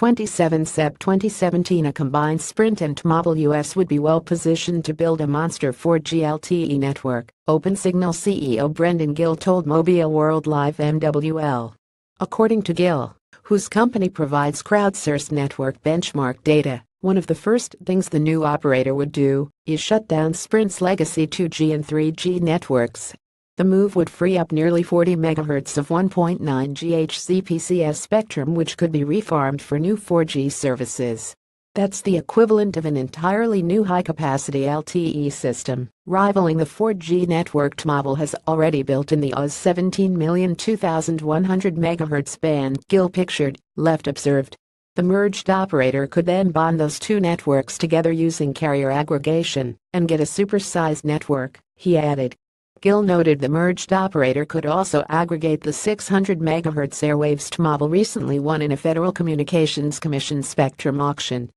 27 Sep 2017, a combined Sprint and TMobile US would be well positioned to build a monster 4G LTE network, OpenSignal CEO Brendan Gill told Mobile World Live MWL. According to Gill, whose company provides crowdsourced network benchmark data, one of the first things the new operator would do is shut down Sprint's legacy 2G and 3G networks. The move would free up nearly 40 MHz of 1.9 GHz PCS spectrum, which could be refarmed for new 4G services. That's the equivalent of an entirely new high-capacity LTE system, rivaling the 4G network TMobile has already built in the Oz 17,002,100 MHz band, Gill pictured, left observed. The merged operator could then bond those two networks together using carrier aggregation and get a supersized network, he added. Gill noted the merged operator could also aggregate the 600 MHz airwaves TMobile recently won in a Federal Communications Commission spectrum auction.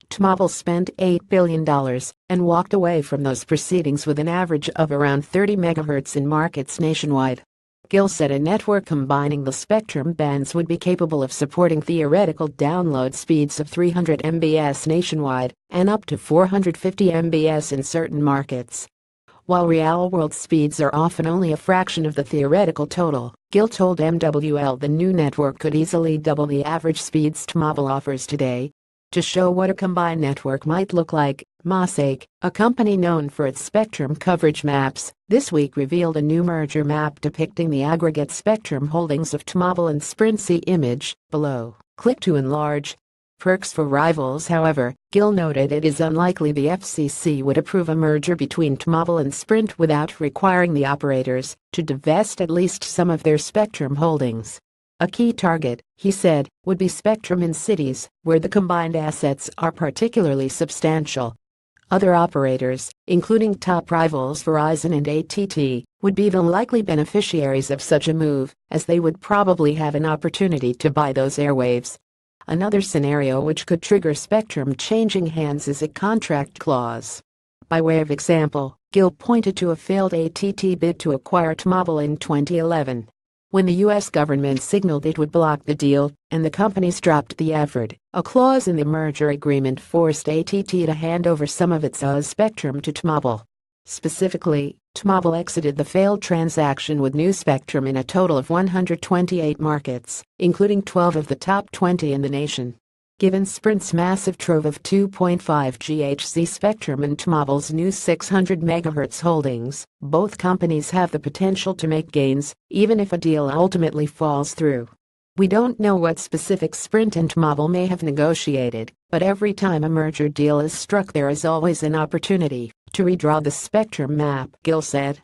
TMobile spent $8 billion and walked away from those proceedings with an average of around 30 MHz in markets nationwide. Gill said a network combining the spectrum bands would be capable of supporting theoretical download speeds of 300 Mbps nationwide and up to 450 Mbps in certain markets. While real-world speeds are often only a fraction of the theoretical total, Gill told MWL the new network could easily double the average speeds TMobile offers today. To show what a combined network might look like, Mosaic, a company known for its spectrum coverage maps, this week revealed a new merger map depicting the aggregate spectrum holdings of TMobile and Sprint. See image below. Click to enlarge. Perks for rivals. However, Gill noted it is unlikely the FCC would approve a merger between TMobile and Sprint without requiring the operators to divest at least some of their spectrum holdings. A key target, he said, would be spectrum in cities where the combined assets are particularly substantial. Other operators, including top rivals Verizon and AT&T, would be the likely beneficiaries of such a move, as they would probably have an opportunity to buy those airwaves. Another scenario which could trigger spectrum changing hands is a contract clause. By way of example, Gill pointed to a failed AT&T bid to acquire TMobile in 2011. When the U.S. government signaled it would block the deal and the companies dropped the effort, a clause in the merger agreement forced AT&T to hand over some of its Oz spectrum to TMobile. Specifically, TMobile exited the failed transaction with new spectrum in a total of 128 markets, including 12 of the top 20 in the nation. Given Sprint's massive trove of 2.5 GHz spectrum and TMobile's new 600 MHz holdings, both companies have the potential to make gains, even if a deal ultimately falls through. We don't know what specific Sprint and TMobile may have negotiated, but every time a merger deal is struck there is always an opportunity to redraw the spectrum map, Gill said.